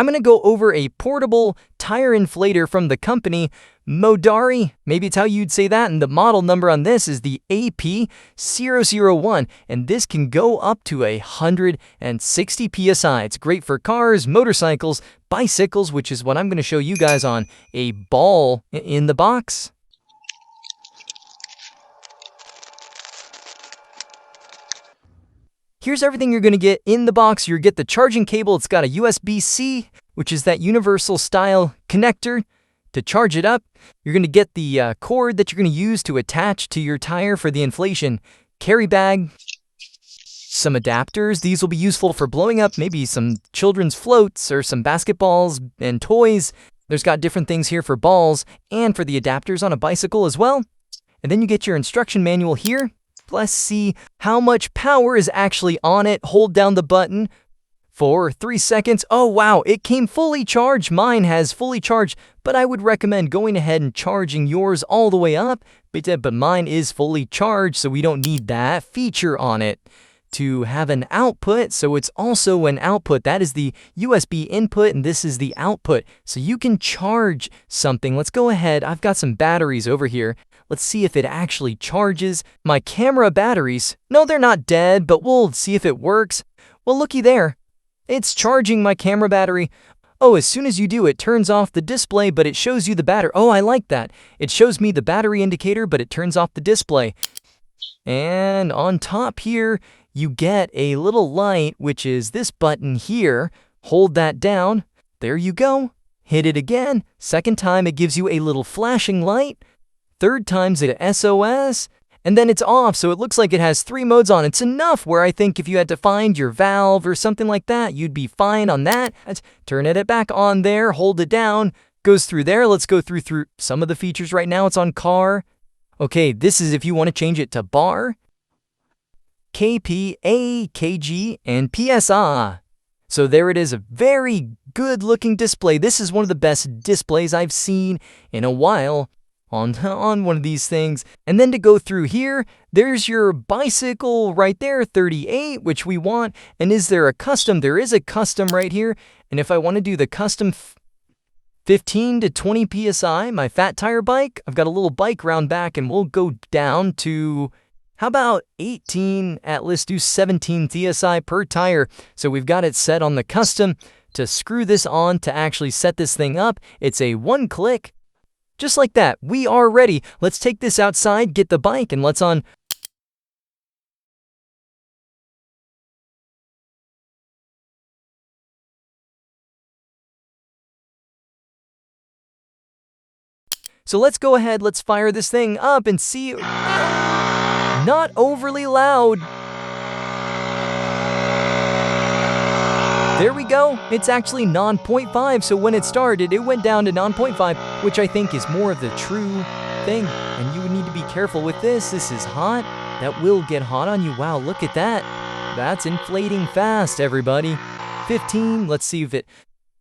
I'm going to go over a portable tire inflator from the company Modari. Maybe it's how you'd say that. And the model number on this is the AP001. And this can go up to 160 PSI. It's great for cars, motorcycles, bicycles, which is what I'm going to show you guys on a ball in the box. Here's everything you're going to get in the box. You get the charging cable. It's got a USB-C, which is that universal style connector to charge it up. You're going to get the cord that you're going to use to attach to your tire for the inflation carry bag. Some adapters. These will be useful for blowing up maybe some children's floats or some basketballs and toys. There's got different things here for balls and for the adapters on a bicycle as well. And then you get your instruction manual here. Let's see how much power is actually on it. Hold down the button for 3 seconds. Oh, wow, it came fully charged. Mine has fully charged, but I would recommend going ahead and charging yours all the way up. But mine is fully charged, so we don't need that feature on it to have an output. So it's also an output. That is the USB input, and this is the output. So you can charge something. Let's go ahead. I've got some batteries over here. Let's see if it actually charges my camera batteries. No, they're not dead, but we'll see if it works. Well, looky there. It's charging my camera battery. Oh, as soon as you do, it turns off the display, but it shows you the battery. Oh, I like that. It shows me the battery indicator, but it turns off the display. And on top here, you get a little light, which is this button here. Hold that down. There you go. Hit it again. Second time, it gives you a little flashing light. Third time's it SOS, and then it's off, so it looks like it has 3 modes on. It's enough where I think if you had to find your valve or something like that, you'd be fine on that. Turn it back on there, hold it down, goes through there. Let's go through some of the features right now. It's on car. Okay, this is if you want to change it to bar, kPa, kg, and PSI. So there it is, a very good looking display. This is one of the best displays I've seen in a while on one of these things. And then to go through here, there's your bicycle right there, 38, which we want. And is there a custom? There is a custom right here. And if I want to do the custom 15 to 20 PSI, my fat tire bike, I've got a little bike round back, and we'll go down to, how about 18 let's do 17 PSI per tire. So we've got it set on the custom. To screw this on, to actually set this thing up, it's a 1 click. Just like that, we are ready. Let's take this outside, get the bike, and let's on. So let's go ahead, let's fire this thing up and see. Not overly loud. There we go. It's actually 9.5, so when it started, it went down to 9.5, which I think is more of the true thing. And you would need to be careful with this. This is hot. That will get hot on you. Wow, look at that. That's inflating fast, everybody. 15, let's see if it...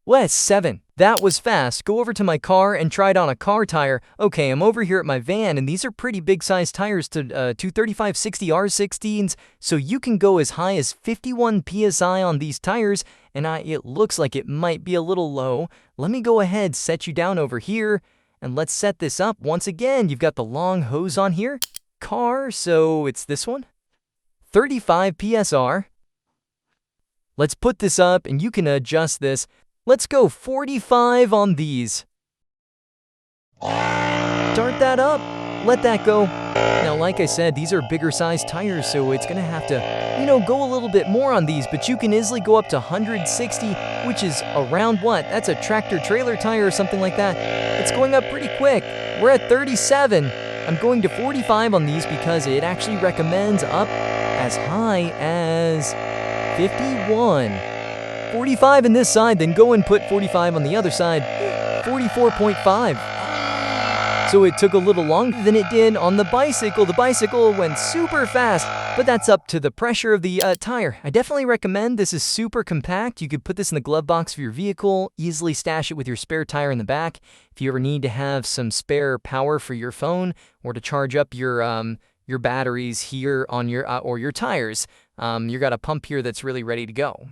Well, it's 7. That was fast. Go over to my car and try it on a car tire. Okay, I'm over here at my van, and these are pretty big size tires to 235/60 R16s, so you can go as high as 51 PSI on these tires, and it looks like it might be a little low. Let me go ahead, set you down over here, and let's set this up. Once again, you've got the long hose on here. Car, so it's this one. 35 PSR. Let's put this up, and you can adjust this. Let's go 45 on these. Start that up. Let that go. Now, like I said, these are bigger size tires, so it's going to have to, go a little bit more on these, but you can easily go up to 160, which is around what? That's a tractor trailer tire or something like that. It's going up pretty quick. We're at 37. I'm going to 45 on these because it actually recommends up as high as 51. 45 in this side, then go and put 45 on the other side. 44.5. So it took a little longer than it did on the bicycle. The bicycle went super fast, but that's up to the pressure of the tire. I definitely recommend. This is super compact. You could put this in the glove box of your vehicle, easily stash it with your spare tire in the back. If you ever need to have some spare power for your phone or to charge up your batteries here on your or your tires, you've got a pump here that's really ready to go.